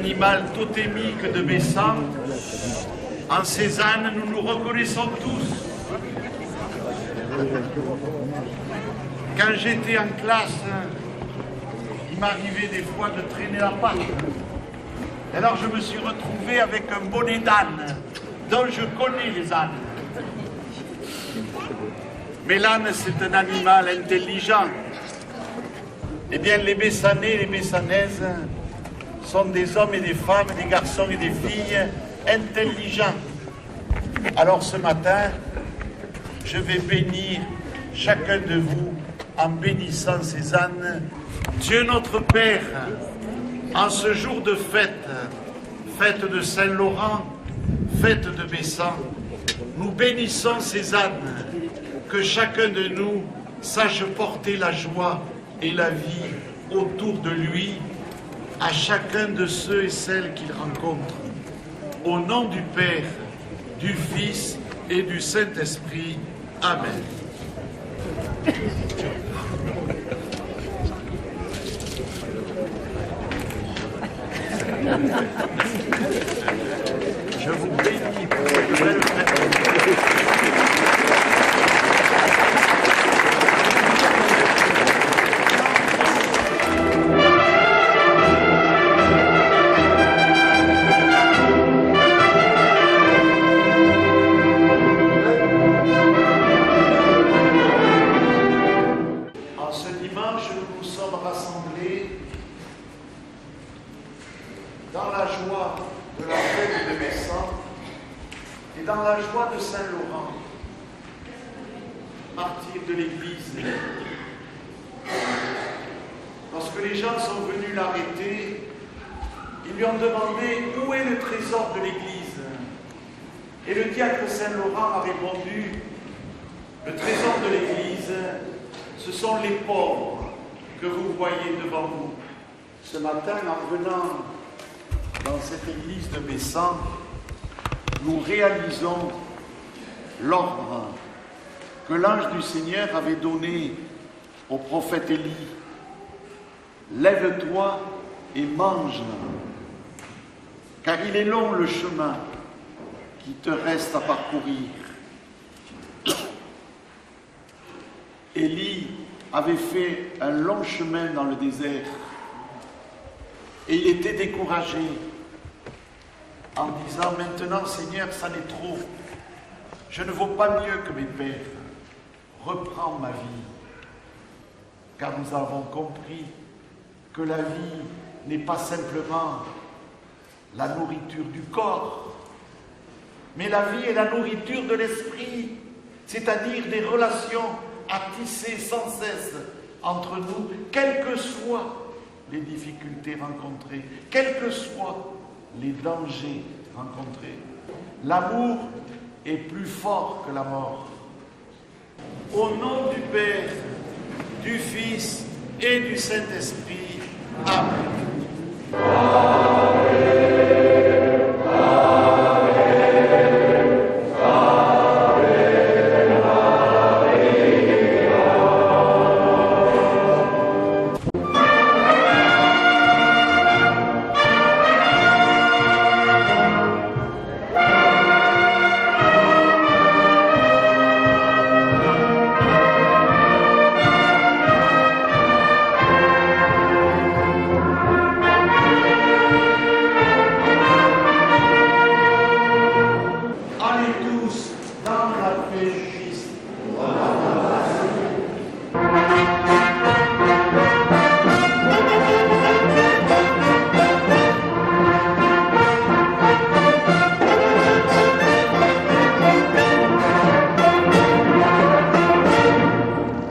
animal totémique de Bessan. En Cézanne, nous nous reconnaissons tous. Quand j'étais en classe, il m'arrivait des fois de traîner la patte. Alors je me suis retrouvé avec un bonnet d'âne, dont je connais les ânes. Mais l'âne, c'est un animal intelligent. Eh bien, les Bessanais, les Bessanaises sont des hommes et des femmes, des garçons et des filles intelligents. Alors ce matin, je vais bénir chacun de vous en bénissant ces ânes. Dieu notre Père, en ce jour de fête, fête de Saint-Laurent, fête de Bessan, nous bénissons ces ânes, que chacun de nous sache porter la joie et la vie autour de lui, à chacun de ceux et celles qu'il rencontre. Au nom du Père, du Fils et du Saint-Esprit. Amen. Je vous bénis pour cette belle fête. En ce dimanche, nous nous sommes rassemblés dans la joie de la fête de Bessan et dans la joie de Saint-Laurent, martyr de l'Église. Lorsque les gens sont venus l'arrêter, ils lui ont demandé où est le trésor de l'Église. Et le diacre Saint-Laurent a répondu, le trésor de l'Église, ce sont les pauvres que vous voyez devant vous. Ce matin, en venant dans cette église de Bessan, nous réalisons l'ordre que l'ange du Seigneur avait donné au prophète Élie. Lève-toi et mange, car il est long le chemin qui te reste à parcourir. Élie avait fait un long chemin dans le désert et il était découragé en disant « Maintenant, Seigneur, ça n'est trop. Je ne vaux pas mieux que mes pères. Reprends ma vie. » Car nous avons compris que la vie n'est pas simplement la nourriture du corps, mais la vie est la nourriture de l'esprit, c'est-à-dire des relations à tisser sans cesse entre nous, quelles que soient les difficultés rencontrées, quels que soient les dangers rencontrés. L'amour est plus fort que la mort. Au nom du Père, du Fils et du Saint-Esprit. Amen.